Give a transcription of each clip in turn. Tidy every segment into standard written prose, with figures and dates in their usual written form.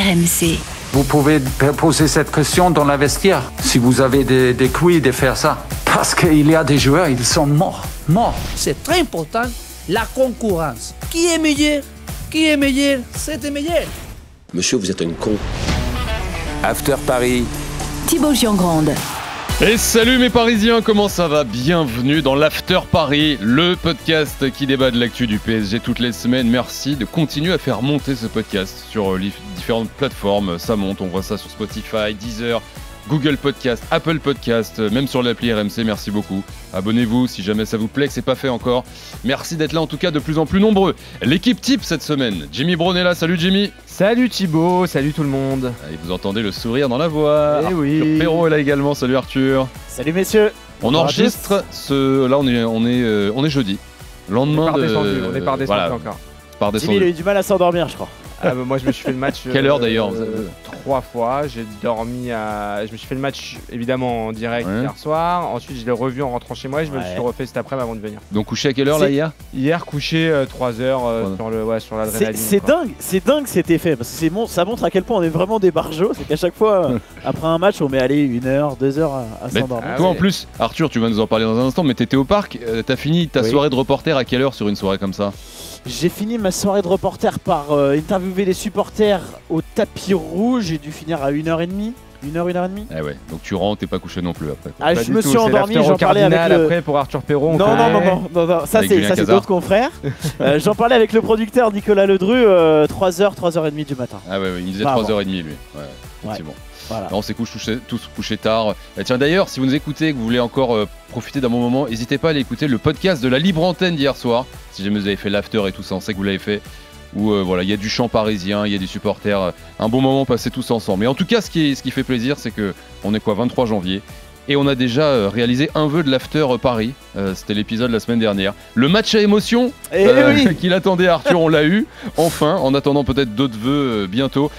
RMC. Vous pouvez poser cette question dans la vestiaire, si vous avez des couilles de faire ça. Parce qu'il y a des joueurs, ils sont morts. C'est très important, la concurrence. Qui est meilleur? C'est le meilleur. Monsieur, vous êtes un con. After Paris. Thibaut Giangrande. Et salut mes Parisiens, comment ça va? Bienvenue dans l'After Paris, le podcast qui débat de l'actu du PSG toutes les semaines. Merci de continuer à faire monter ce podcast sur les différentes plateformes. Ça monte, on voit ça sur Spotify, Deezer, Google Podcast, Apple Podcast, même sur l'appli RMC. Merci beaucoup. Abonnez-vous si jamais ça vous plaît, que c'est pas fait encore. Merci d'être là en tout cas de plus en plus nombreux. L'équipe type cette semaine, Jimmy Braun est là. Salut Jimmy. Salut Thibaut, salut tout le monde. Et vous entendez le sourire dans la voix. Eh oui. Arthur Perrault est là également. Salut Arthur. Salut messieurs. On enregistre là on est jeudi. Lendemain on est par descendu encore. Par descendu. Jimmy il a eu du mal à s'endormir je crois. Moi je me suis fait le match. Quelle heure d'ailleurs 3 fois. J'ai dormi je me suis fait le match évidemment en direct hier soir. Ensuite je l'ai revu en rentrant chez moi et je me le suis refait cet après-midi avant de venir. Donc couché à quelle heure là hier? Hier couché 3 heures sur l'adrénaline. C'est dingue cet effet parce que ça montre à quel point on est vraiment des barjots. C'est qu'à chaque fois après un match on met aller 1 heure, 2 heures à s'endormir. Toi en plus Arthur, tu vas nous en parler dans un instant, mais t'étais au parc, t'as fini ta soirée de reporter à quelle heure sur une soirée comme ça? J'ai fini ma soirée de reporter par interviewer les supporters au tapis rouge. J'ai dû finir à 1h30. 1h30. Ah ouais, donc tu rentres, t'es pas couché non plus après. Ah, je me suis endormi, j'en parlais avec après pour Arthur Perrault. Non, ça c'est d'autres confrères. J'en parlais avec le producteur Nicolas Ledru, 3h, 3h30 du matin. Ah ouais, il me disait 3h30 lui. Ouais, effectivement. Voilà. On s'est tous couchés tard. Tiens d'ailleurs, si vous nous écoutez et que vous voulez encore profiter d'un bon moment, n'hésitez pas à aller écouter le podcast de la libre antenne d'hier soir. Si jamais vous avez fait l'after et tout ça, on sait que vous l'avez fait. Où voilà, il y a du chant parisien, il y a des supporters, un bon moment passé tous ensemble. Mais en tout cas, ce qui fait plaisir, c'est que on est 23 janvier et on a déjà réalisé un vœu de l'after Paris. C'était l'épisode la semaine dernière. Le match à émotion qu'il attendait Arthur, on l'a eu enfin. En attendant peut-être d'autres vœux bientôt.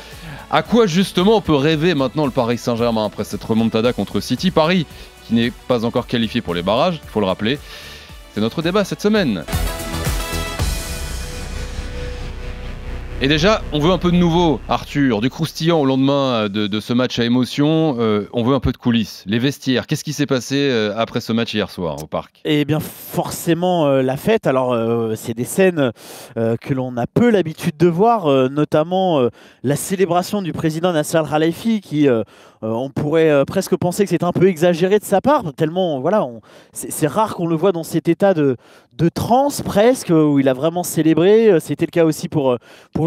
À quoi justement on peut rêver maintenant le Paris Saint-Germain après cette remontada contre City? Paris qui n'est pas encore qualifié pour les barrages, il faut le rappeler. C'est notre débat cette semaine. Et déjà, on veut un peu de nouveau, Arthur, du croustillant au lendemain de ce match à émotion. On veut un peu de coulisses, les vestiaires. Qu'est-ce qui s'est passé après ce match hier soir au parc? Eh bien, forcément, la fête. Alors, c'est des scènes que l'on a peu l'habitude de voir, notamment la célébration du président Nasser Al-Khelaifi qui... on pourrait presque penser que c'est un peu exagéré de sa part, tellement voilà, c'est rare qu'on le voit dans cet état de transe presque, où il a vraiment célébré. C'était le cas aussi pour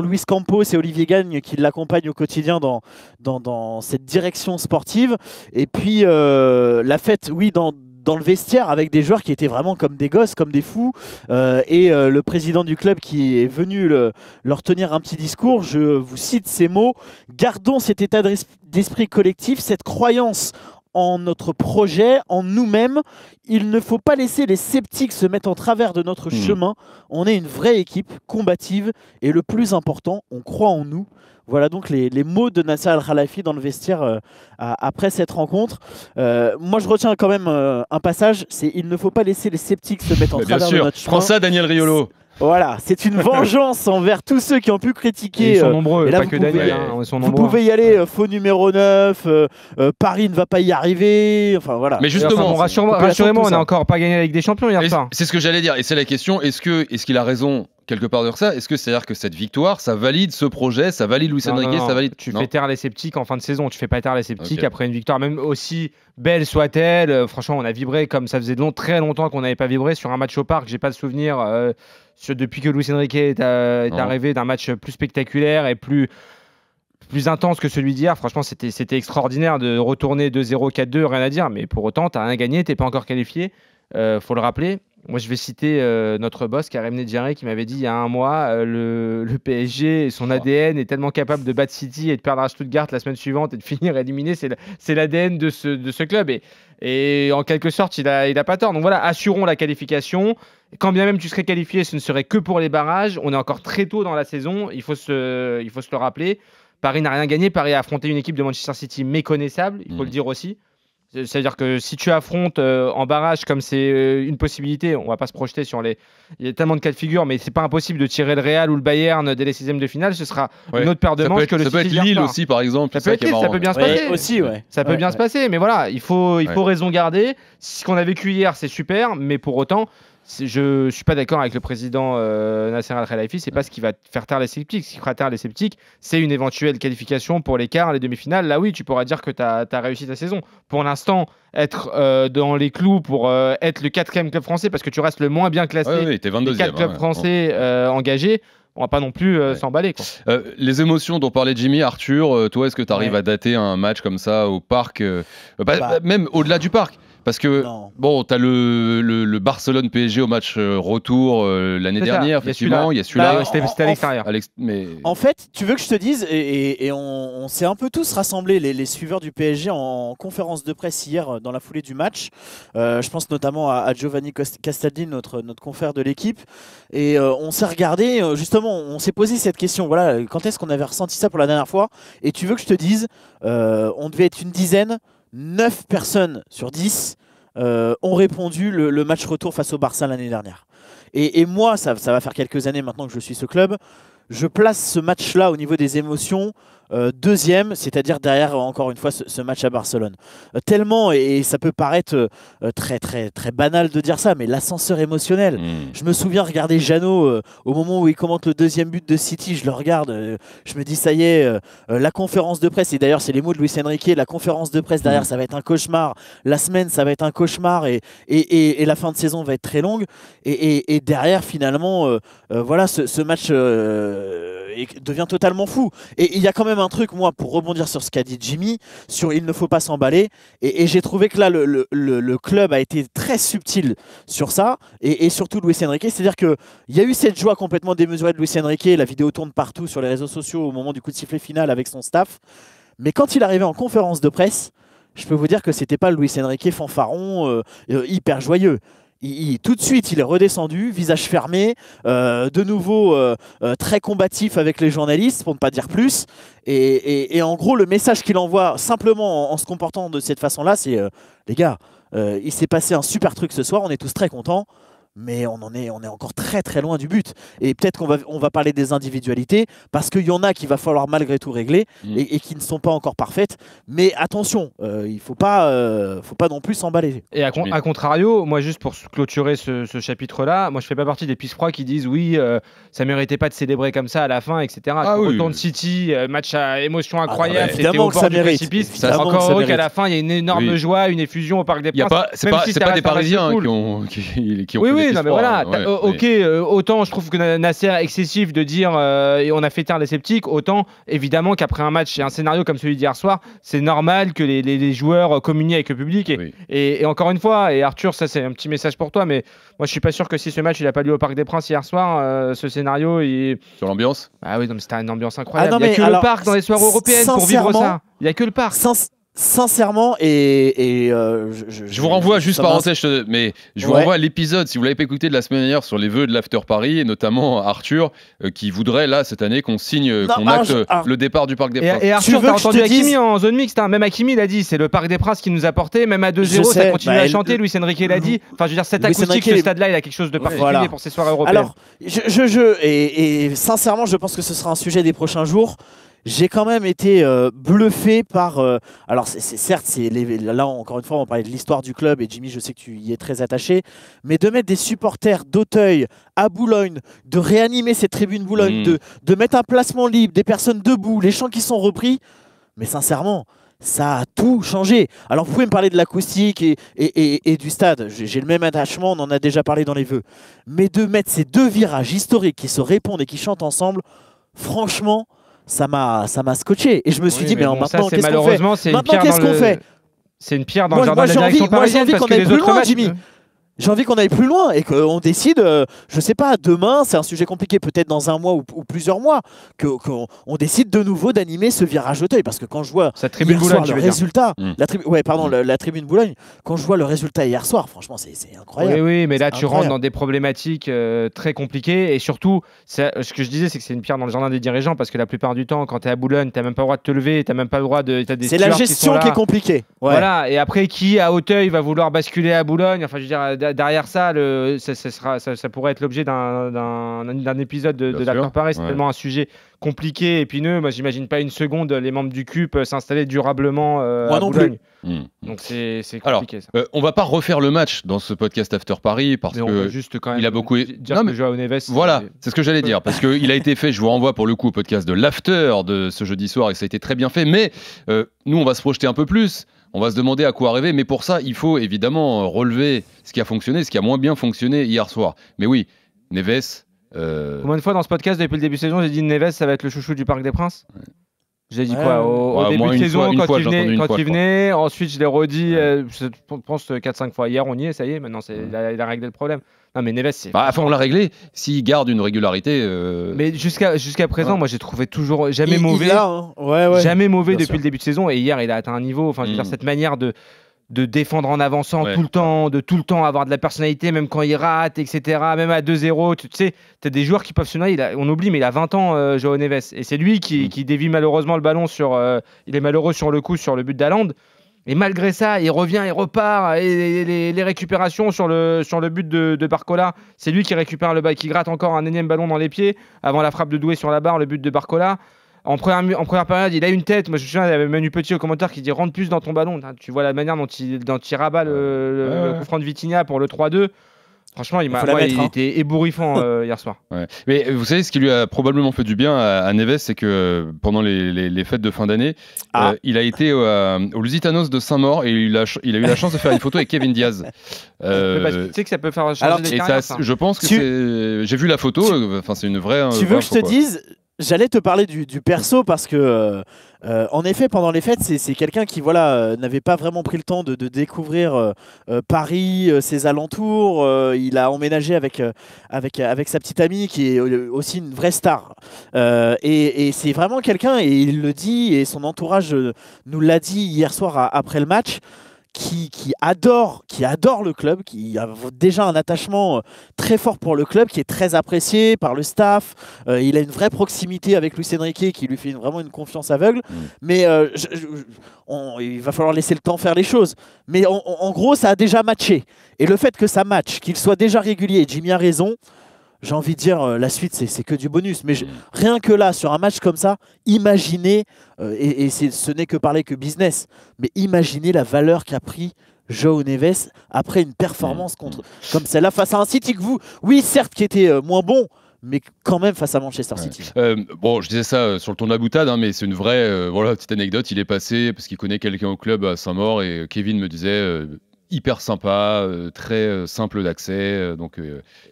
Luis Campos et Olivier Gagne qui l'accompagnent au quotidien dans cette direction sportive. Et puis la fête, oui, dans le vestiaire avec des joueurs qui étaient vraiment comme des gosses, comme des fous, et le président du club qui est venu leur tenir un petit discours. Je vous cite ces mots: gardons cet état d'esprit collectif, cette croyance en notre projet, en nous-mêmes. Il ne faut pas laisser les sceptiques se mettre en travers de notre chemin. On est une vraie équipe combative et le plus important, on croit en nous. Voilà donc les mots de Nasser Al-Khelaifi dans le vestiaire après cette rencontre. Moi, je retiens quand même un passage, c'est: il ne faut pas laisser les sceptiques se mettre en travers de notre chemin. Prends ça, Daniel Riolo. Voilà, c'est une vengeance envers tous ceux qui ont pu critiquer. Ils sont nombreux, là, pas que Daniel. Vous pouvez y aller, faux numéro 9, Paris ne va pas y arriver. Enfin voilà. Mais justement, rassurez-moi, on n'a encore pas gagné avec des champions hier soir. C'est ce que j'allais dire, et c'est la question: est-ce qu'il a raison quelque part de ça? Est-ce que c'est-à-dire que cette victoire, ça valide ce projet, ça valide Luis Enrique, ça valide... Tu fais taire les sceptiques en fin de saison, tu fais pas taire les sceptiques après une victoire, même aussi belle soit-elle. Franchement, on a vibré comme ça faisait très longtemps qu'on n'avait pas vibré sur un match au parc. J'ai pas de souvenir depuis que Luis Enrique est arrivé d'un match plus spectaculaire et plus intense que celui d'hier. Franchement, c'était extraordinaire de retourner 2-0, 4-2, rien à dire, mais pour autant, t'as rien gagné, t'es pas encore qualifié. Faut le rappeler. Moi, je vais citer notre boss Karim Nedjari qui m'avait dit il y a un mois le PSG et son ADN est tellement capable de battre City et de perdre à Stuttgart la semaine suivante et de finir éliminé. C'est l'ADN de ce club. Et en quelque sorte, il a pas tort. Donc voilà, assurons la qualification. Quand bien même tu serais qualifié, ce ne serait que pour les barrages. On est encore très tôt dans la saison. Il faut se le rappeler. Paris n'a rien gagné. Paris a affronté une équipe de Manchester City méconnaissable, il faut le dire aussi. C'est-à-dire que si tu affrontes en barrage, comme c'est une possibilité, on va pas se projeter sur les... Il y a tellement de cas de figure, mais c'est pas impossible de tirer le Real ou le Bayern dès les 16e de finale. Ce sera une autre paire de manches que le City. Ça peut être Lille aussi, par exemple. Ça peut bien se passer. Aussi, ça peut bien se passer, mais voilà, il faut raison garder. Ce qu'on a vécu hier, c'est super, mais pour autant... Je suis pas d'accord avec le président Nasser Al-Khelaifi, c'est pas ce qui va faire taire les sceptiques. Ce qui fera taire les sceptiques, c'est une éventuelle qualification pour les quarts, les demi-finales. Là oui, tu pourras dire que tu as réussi ta saison. Pour l'instant, être dans les clous pour être le 4e club français, parce que tu restes le moins bien classé des 4 clubs français engagés, on va pas non plus s'emballer. Les émotions dont parlait Jimmy, Arthur, toi, est-ce que tu arrives à dater un match comme ça au parc, même au-delà du parc? Parce que, bon, tu as le Barcelone PSG au match retour l'année dernière, effectivement. Il y a celui-là. C'était à l'extérieur. En fait, tu veux que je te dise, et on s'est un peu tous rassemblés, les suiveurs du PSG, en conférence de presse hier dans la foulée du match. Je pense notamment à Giovanni Castaldi, notre confrère de l'équipe. Et on s'est regardé, justement, on s'est posé cette question. Voilà, quand est-ce qu'on avait ressenti ça pour la dernière fois? Et tu veux que je te dise, on devait être une dizaine. 9 personnes sur 10 ont répondu le match retour face au Barça l'année dernière. Et moi, ça va faire quelques années maintenant que je suis ce club. Je place ce match-là au niveau des émotions deuxième, c'est-à-dire derrière, encore une fois, ce match à Barcelone. Tellement, et ça peut paraître très, très, très banal de dire ça, mais l'ascenseur émotionnel. Je me souviens regarder Jeannot au moment où il commente le 2e but de City, je le regarde, je me dis ça y est, la conférence de presse, et d'ailleurs c'est les mots de Luis Enrique, la conférence de presse derrière ça va être un cauchemar, la semaine ça va être un cauchemar, et la fin de saison va être très longue, et derrière finalement, voilà, ce match devient totalement fou. Et il y a quand même un truc, moi, pour rebondir sur ce qu'a dit Jimmy, sur il ne faut pas s'emballer, et j'ai trouvé que là le club a été très subtil sur ça, et surtout Luis Enrique, c'est-à-dire qu'il y a eu cette joie complètement démesurée de Luis Enrique, la vidéo tourne partout sur les réseaux sociaux au moment du coup de sifflet final avec son staff, mais quand il arrivait en conférence de presse, je peux vous dire que c'était pas le Luis Enrique fanfaron hyper joyeux. Tout de suite, il est redescendu, visage fermé, de nouveau très combatif avec les journalistes, pour ne pas dire plus. Et en gros, le message qu'il envoie simplement en se comportant de cette façon-là, c'est les gars, il s'est passé un super truc ce soir, on est tous très contents. Mais on est encore très très loin du but. Et peut-être qu'on va parler des individualités, parce qu'il y en a qu'il va falloir malgré tout régler et qui ne sont pas encore parfaites. Mais attention, il ne faut pas non plus s'emballer. Et à contrario, moi juste pour clôturer ce chapitre-là, moi je ne fais pas partie des pisse-froids qui disent oui, ça ne méritait pas de célébrer comme ça à la fin, etc. Retour de City, match à émotion incroyable, c'était au bord du précipice. Encore heureux qu'à la fin, il y a une énorme joie, une effusion au Parc des Princes. C'est pas des Parisiens qui ont oui, non, mais voilà. Ok, autant je trouve que Nasser est excessif de dire on a fait taire les sceptiques, autant évidemment qu'après un match et un scénario comme celui d'hier soir, c'est normal que les joueurs communient avec le public. Et encore une fois, et Arthur, ça c'est un petit message pour toi, mais moi je suis pas sûr que si ce match il a pas lieu au Parc des Princes hier soir, ce scénario sur l'ambiance. Ah oui, non, mais c'était une ambiance incroyable. Il n'y a que le parc dans les soirées européennes pour vivre ça. Il n'y a que le parc. Sincèrement, je vous renvoie juste parenthèse, mais je vous renvoie à l'épisode, si vous l'avez pas écouté, de la semaine dernière sur les vœux de l'After Paris, et notamment Arthur qui voudrait là cette année qu'on signe, qu'on acte le départ du Parc des Princes. Et Arthur, t'as entendu Hakimi en zone mixte, hein. Même Hakimi l'a dit, c'est le Parc des Princes qui nous a porté, même à 2-0, ça continue à chanter. Luis Enrique l'a dit. Enfin, je veux dire, cette acoustique, ce stade-là, il a quelque chose de particulier pour ces soirées européennes. Alors, sincèrement, je pense que ce sera un sujet des prochains jours. J'ai quand même été bluffé par... alors certes, là encore une fois, on parlait de l'histoire du club, et Jimmy, je sais que tu y es très attaché, mais de mettre des supporters d'Auteuil à Boulogne, de réanimer cette tribune Boulogne, de mettre un placement libre, des personnes debout, les chants qui sont repris, mais sincèrement... ça a tout changé. Alors vous pouvez me parler de l'acoustique et du stade, j'ai le même attachement, on en a déjà parlé dans les vœux, mais de mettre ces deux virages historiques qui se répondent et qui chantent ensemble, franchement... ça m'a scotché, et je me suis dit mais maintenant qu'est-ce qu'on fait C'est une pierre dans le jardin de la direction parisienne, moi j'ai envie qu'on aille plus loin, Jimmy. J'ai envie qu'on aille plus loin et qu'on décide, je sais pas, demain, c'est un sujet compliqué, peut-être dans un mois ou plusieurs mois, qu'on décide de nouveau d'animer ce virage Auteuil. Parce que quand je vois tribune hier soir Boulogne, le résultat, la tribune Boulogne, quand je vois le résultat hier soir, franchement, c'est incroyable. Oui, mais là, tu incroyable. rentres dans des problématiques très compliquées. Et surtout, ce que je disais, c'est que c'est une pierre dans le jardin des dirigeants parce que la plupart du temps, quand tu es à Boulogne, tu n'as même pas le droit de te lever, tu n'as même pas le droit de. C'est la gestion qui est compliquée. Ouais. Voilà, et après, qui à Auteuil va vouloir basculer à Boulogne? Enfin, je veux dire, derrière ça, ça pourrait être l'objet d'un épisode de l'After Paris. C'est tellement un sujet compliqué, épineux. Moi, j'imagine pas une seconde les membres du CUP s'installer durablement à Boulogne. Donc c'est compliqué. Alors, on va pas refaire le match dans ce podcast After Paris parce que juste quand même il a beaucoup dire que Joao Neves. Voilà, c'est ce que j'allais dire parce que il a été fait. Je vous renvoie pour le coup au podcast de l'After de ce jeudi soir et ça a été très bien fait. Mais nous, on va se projeter un peu plus. On va se demander à quoi rêver, mais pour ça, il faut évidemment relever ce qui a fonctionné, ce qui a moins bien fonctionné hier soir. Mais oui, Neves. Combien de fois dans ce podcast depuis le début de saison, j'ai dit Neves, ça va être le chouchou du Parc des Princes? J'ai dit quoi au début de saison quand il venait, ensuite je l'ai redit, je pense 4-5 fois. Hier, on y est, ça y est, maintenant il a réglé le problème. Non, mais Neves, c'est. Enfin, on l'a réglé. S'il garde une régularité. Mais jusqu'à présent, moi, j'ai trouvé toujours jamais mauvais. Jamais mauvais depuis le début de saison. Et hier, il a atteint un niveau. Enfin, je veux dire, cette manière de défendre en avançant tout le temps avoir de la personnalité, même quand il rate, etc. Même à 2-0, tu sais, tu as des joueurs qui peuvent se noyer. On oublie, mais il a 20 ans, Joao Neves. Et c'est lui qui dévie malheureusement le ballon il est malheureux sur le coup, sur le but d'Haaland. Et malgré ça, il revient, il repart. Et les récupérations sur le but de Barcola, c'est lui qui récupère le ballon, qui gratte encore un énième ballon dans les pieds avant la frappe de Doué sur la barre, le but de Barcola. En première période, il a une tête. Moi, je me souviens, il y avait Manu Petit au commentaire qui dit rentre plus dans ton ballon. Tu vois la manière dont il rabat le coup franc de Vitinha pour le 3-2. Franchement, il était ébouriffant hier soir. Ouais. Mais vous savez, ce qui lui a probablement fait du bien à Neves, c'est que pendant les fêtes de fin d'année, il a été au Lusitanos de Saint-Maur et il a eu la chance de faire une photo avec Kevin Diaz. Tu sais que ça peut faire changer des carrières, ça. Je pense que j'ai vu la photo. Enfin, c'est une vraie. Tu veux que je te dise? J'allais te parler du perso parce que, en effet, pendant les fêtes, c'est quelqu'un qui n'avait pas vraiment pris le temps de découvrir Paris, ses alentours. Il a emménagé avec sa petite amie qui est aussi une vraie star. Et c'est vraiment quelqu'un, et il le dit, et son entourage nous l'a dit hier soir après le match, qui adore le club, qui a déjà un attachement très fort pour le club, qui est très apprécié par le staff. Il a une vraie proximité avec Luis Enrique qui lui fait vraiment une confiance aveugle. Mais il va falloir laisser le temps faire les choses. Mais en gros, ça a déjà matché. Et le fait que ça matche, qu'il soit déjà régulier, Jimmy a raison, j'ai envie de dire, la suite, c'est que du bonus. Mais rien que là, sur un match comme ça, imaginez, ce n'est que parler que business, mais imaginez la valeur qu'a pris Joao Neves après une performance comme celle-là face à un City que oui, certes, qui était moins bon, mais quand même face à Manchester City. Bon, je disais ça sur le ton de la boutade, hein, mais c'est une vraie petite anecdote. Il est passé parce qu'il connaît quelqu'un au club à Saint-Maur et Kevin me disait... hyper sympa, très simple d'accès, donc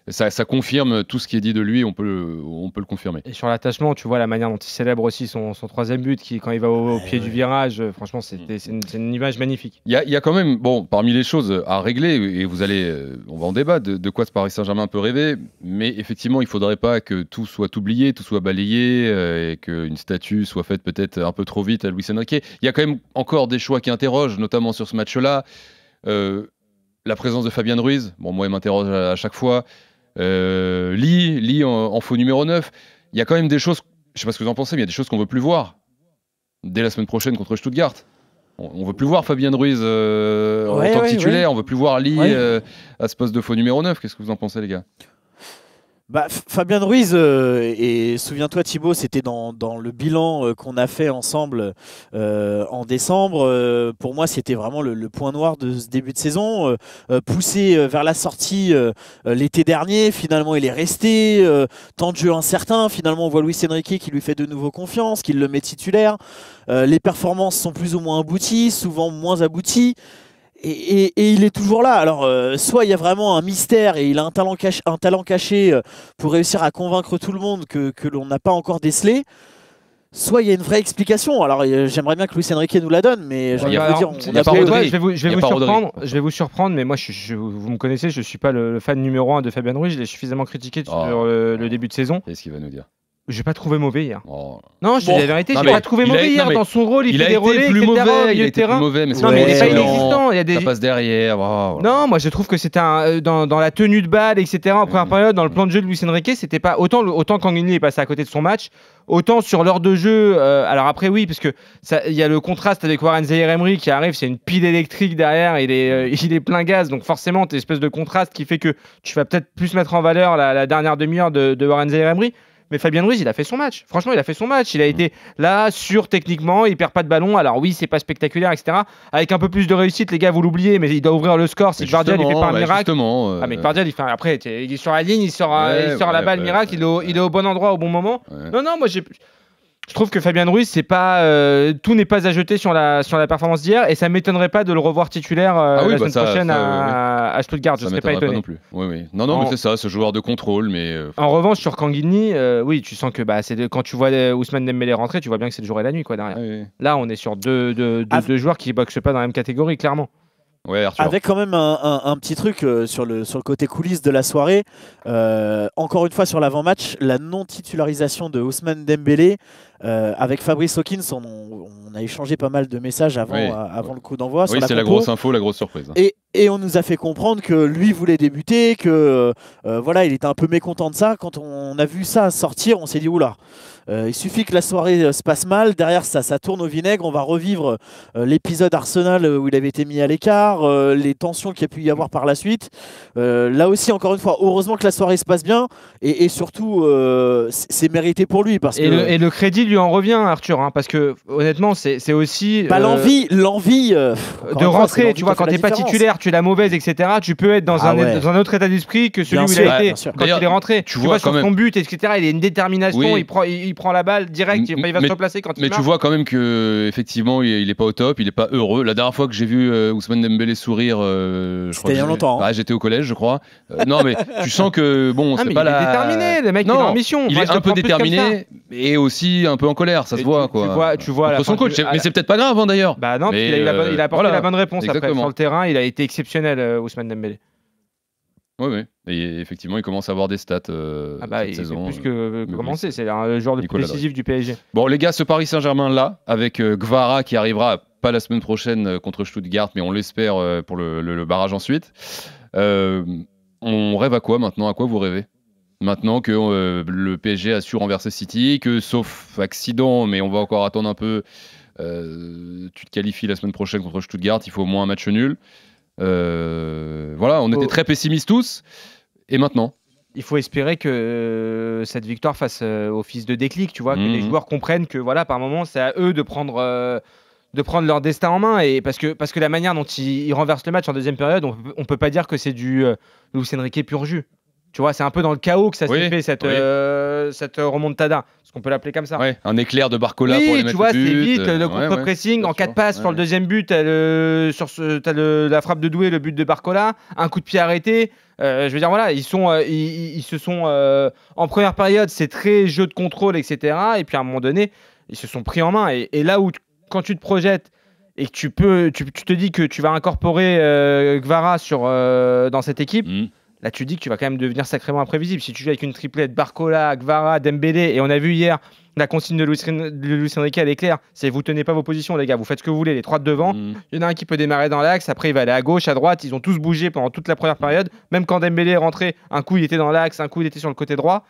ça confirme tout ce qui est dit de lui, on peut le confirmer. Et sur l'attachement, tu vois la manière dont il célèbre aussi son troisième but, quand il va au pied du virage, franchement c'est une image magnifique. Il y a quand même, parmi les choses à régler, et on va en débattre de quoi ce Paris Saint-Germain peut rêver, mais effectivement il ne faudrait pas que tout soit oublié, tout soit balayé, et qu'une statue soit faite peut-être un peu trop vite à Luis Enrique. Il y a quand même encore des choix qui interrogent, notamment sur ce match-là. La présence de Fabien Ruiz, moi il m'interroge à chaque fois. Lee en faux numéro 9. Il y a quand même des choses, je sais pas ce que vous en pensez, mais il y a des choses qu'on veut plus voir dès la semaine prochaine contre Stuttgart. On veut plus voir Fabien Ruiz en tant que titulaire, on veut plus voir Lee à ce poste de faux numéro 9. Qu'est-ce que vous en pensez, les gars? Fabien Ruiz, et souviens-toi Thibaut, c'était dans le bilan qu'on a fait ensemble en décembre. Pour moi, c'était vraiment le point noir de ce début de saison. Poussé vers la sortie l'été dernier, finalement il est resté. Temps de jeu incertain, finalement on voit Luis Enrique qui lui fait de nouveau confiance, qui le met titulaire. Les performances sont plus ou moins abouties, souvent moins abouties. Et il est toujours là. Alors, soit il y a vraiment un mystère et il a un talent caché pour réussir à convaincre tout le monde que l'on n'a pas encore décelé. soit il y a une vraie explication. Alors j'aimerais bien que Luis Enrique nous la donne, mais je vais vous surprendre, mais moi vous me connaissez, je suis pas le fan numéro 1 de Fabian Ruiz, je l'ai suffisamment critiqué sur le début de saison. Qu'est-ce qu'il va nous dire? J'ai pas trouvé mauvais hier. Non, je te dis la vérité, j'ai pas trouvé mauvais hier dans son rôle. Il a été plus mauvais, il était plus mauvais, mais non, mais il est pas inexistant. Il y a des ça passe derrière. Non, moi je trouve que c'était dans la tenue de balle, etc. En première période, dans le plan de jeu de Luis Enrique, c'était pas autant Kangini est passé à côté de son match, autant sur l'heure de jeu. Alors après oui, parce que il y a le contraste avec Warren Zaïre-Emery qui arrive, c'est une pile électrique derrière, il est plein gaz, donc forcément t'as une espèce de contraste qui fait que tu vas peut-être plus mettre en valeur la dernière demi-heure de Warren Zaïre-Emery. Mais Fabian Ruiz, il a fait son match. Franchement, il a fait son match. Il a été là, techniquement, il perd pas de ballon. Alors oui, c'est pas spectaculaire, etc. Avec un peu plus de réussite, les gars, vous l'oubliez, mais il doit ouvrir le score. Si Gvardiol, il fait pas un miracle. Ah, mais Gvardiol, après, il est sur la ligne, il sort la balle miracle, il est au bon endroit au bon moment. Ouais. Non, moi, je trouve que Fabian Ruiz, c'est pas tout n'est pas à jeter sur la performance d'hier, et ça m'étonnerait pas de le revoir titulaire la semaine prochaine à Stuttgart. Je serais pas étonné. Pas non plus. Oui. Non, mais c'est ça, ce joueur de contrôle. Mais en revanche, sur Kangini, oui, tu sens que quand tu vois Ousmane Dembélé rentrer, tu vois bien que c'est le jour et la nuit quoi derrière. Oui. Là, on est sur deux joueurs qui boxent pas dans la même catégorie, clairement. Ouais, Arthur. Avec quand même un petit truc sur le côté coulisses de la soirée. Encore une fois sur l'avant-match, la non-titularisation de Ousmane Dembélé. Avec Fabrice Hawkins, on a échangé pas mal de messages avant le coup d'envoi. Oui, c'est la grosse info, la grosse surprise. Et on nous a fait comprendre que lui voulait débuter, que il était un peu mécontent de ça. Quand on a vu ça sortir, on s'est dit oula. Il suffit que la soirée se passe mal, derrière ça tourne au vinaigre, on va revivre l'épisode Arsenal où il avait été mis à l'écart, les tensions qu'il y a pu y avoir par la suite. Là aussi, encore une fois, heureusement que la soirée se passe bien, et surtout, c'est mérité pour lui. Parce et le crédit lui en revient, Arthur, parce que honnêtement, c'est aussi... l'envie de rentrer, tu vois, quand tu n'es pas titulaire, tu es la mauvaise, etc., tu peux être dans un autre état d'esprit que celui où il a été quand il est rentré. Tu vois sur son but, etc., il a une détermination, il prend la balle direct, il va se replacer quand il marque. Mais tu vois quand même qu'effectivement, il est pas au top, il est pas heureux. La dernière fois que j'ai vu Ousmane Dembélé sourire, c'était il y a longtemps. J'étais au collège, je crois. Non, mais tu sens que c'est pas il est déterminé, le mec il est en mission. Il est un peu déterminé et aussi un peu en colère, ça se voit quoi. Tu vois son coach, mais c'est peut-être pas grave d'ailleurs. Bah non, il a apporté la bonne réponse après sur le terrain, il a été exceptionnel Ousmane Dembélé. Oui. Et effectivement, il commence à avoir des stats cette saison. Plus que commencer, c'est le joueur le plus décisif du PSG. Bon, les gars, ce Paris Saint-Germain là, avec Gvara qui arrivera pas la semaine prochaine contre Stuttgart, mais on l'espère pour le barrage ensuite. On rêve à quoi maintenant? À quoi vous rêvez? Maintenant que le PSG a su renverser City, que sauf accident, mais on va encore attendre un peu, tu te qualifies la semaine prochaine contre Stuttgart, il faut au moins un match nul. On était très pessimistes tous. Et maintenant, il faut espérer que cette victoire fasse office de déclic, tu vois, que les joueurs comprennent que par moment c'est à eux de prendre leur destin en main, et parce que la manière dont ils renversent le match en deuxième période, on peut pas dire que c'est du Luis Enrique pur jus. Tu vois, c'est un peu dans le chaos que ça s'est fait cette remontada, ce qu'on peut l'appeler comme ça. Ouais, un éclair de Barcola pour les mettre tu vois, au but, c'est vite, le contre-pressing, en 4 passes sur le deuxième but, t'as la frappe de Doué, le but de Barcola, un coup de pied arrêté. Je veux dire, voilà, ils se sont en première période, c'est très jeu de contrôle, etc. Et puis à un moment donné, ils se sont pris en main. Et là où, quand tu te projettes et que tu te dis que tu vas incorporer Gvara dans cette équipe, là tu dis que tu vas quand même devenir sacrément imprévisible. Si tu joues avec une triplette Barcola, Gvara, Dembélé, et on a vu hier la consigne de Luis Enrique, elle est claire, c'est vous tenez pas vos positions les gars, vous faites ce que vous voulez, les 3 de devant, il y en a un qui peut démarrer dans l'axe, après il va aller à gauche, à droite, ils ont tous bougé pendant toute la première période, même quand Dembélé est rentré, un coup il était dans l'axe, un coup il était sur le côté droit.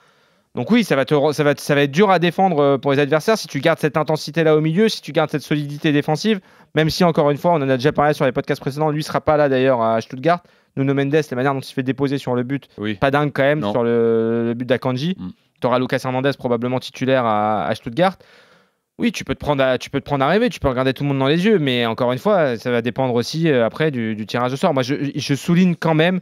Donc oui, ça va être dur à défendre pour les adversaires si tu gardes cette intensité là au milieu, si tu gardes cette solidité défensive, même si encore une fois, on en a déjà parlé sur les podcasts précédents, lui sera pas là d'ailleurs à Stuttgart. Nuno Mendes, la manière dont il se fait déposer sur le but, pas dingue quand même, sur le but d'Akanji. Tu auras Lucas Hernandez probablement titulaire à Stuttgart. Oui, tu peux te prendre à rêver, tu peux regarder tout le monde dans les yeux, mais encore une fois, ça va dépendre aussi après du tirage au sort. Moi, je souligne quand même,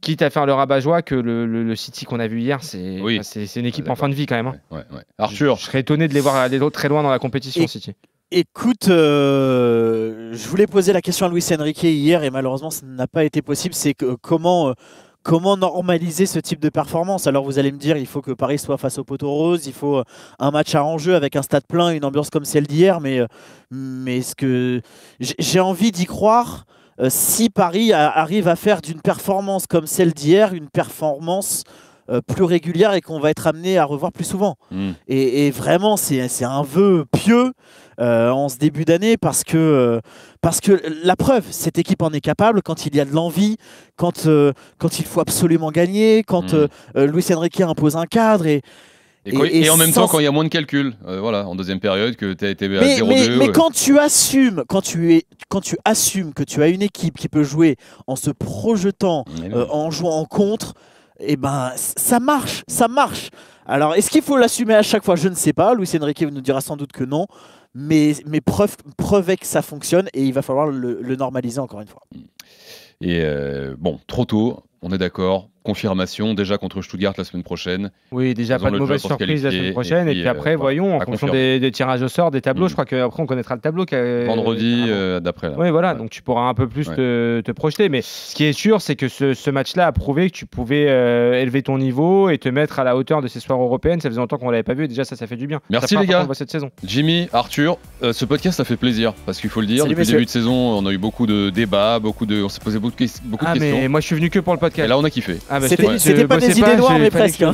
quitte à faire le rabat-joie, que le City qu'on a vu hier, c'est une équipe en fin de vie quand même. Ouais. Arthur, je serais étonné de les voir aller très loin dans la compétition, City. Écoute, je voulais poser la question à Luis Enrique hier et malheureusement ça n'a pas été possible. C'est comment comment normaliser ce type de performance? Alors vous allez me dire, il faut que Paris soit face au poteau rose, il faut un match à enjeu avec un stade plein, une ambiance comme celle d'hier, mais ce que j'ai envie d'y croire, si Paris arrive à faire d'une performance comme celle d'hier une performance plus régulière et qu'on va être amené à revoir plus souvent. Et vraiment, c'est un vœu pieux en ce début d'année parce que la preuve, cette équipe en est capable quand il y a de l'envie, quand il faut absolument gagner, quand Luis Enrique impose un cadre et en même temps, quand il y a moins de calculs, voilà, en deuxième période, que tu as été à 0-2. Mais quand tu assumes que tu as une équipe qui peut jouer en se projetant, en jouant en contre, et ben ça marche. Alors, est-ce qu'il faut l'assumer à chaque fois? Je ne sais pas. Luis Enrique nous dira sans doute que non. Mais preuve que ça fonctionne et il va falloir le normaliser encore une fois. Et bon, trop tôt, on est d'accord. Confirmation déjà contre Stuttgart la semaine prochaine. Oui, déjà pas de mauvaise surprise la semaine prochaine. Et puis après, voyons, en fonction des tirages au sort, des tableaux, je crois qu'après on connaîtra le tableau. Vendredi d'après. Oui, voilà, donc tu pourras un peu plus te projeter. Mais ce qui est sûr, c'est que ce match-là a prouvé que tu pouvais élever ton niveau et te mettre à la hauteur de ces soirées européennes. Ça faisait longtemps qu'on ne l'avait pas vu et déjà ça fait du bien. Merci les gars. Cette saison. Jimmy, Arthur, ce podcast ça fait plaisir parce qu'il faut le dire. Depuis le début de saison, on a eu beaucoup de débats, on s'est posé beaucoup de questions. Mais moi je suis venu que pour le podcast. Et là on a kiffé. C'était pas des idées noires, mais presque.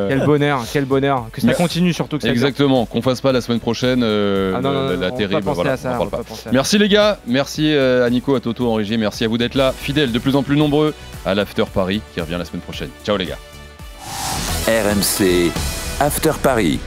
Quel bonheur. Que ça continue surtout. Que ça exactement, qu'on fasse pas la semaine prochaine la terrible. Voilà, ça, on parle pas. Merci les gars, merci à Nico, à Toto en régie, merci à vous d'être là, fidèles de plus en plus nombreux à l'After Paris qui revient la semaine prochaine. Ciao les gars. RMC After Paris.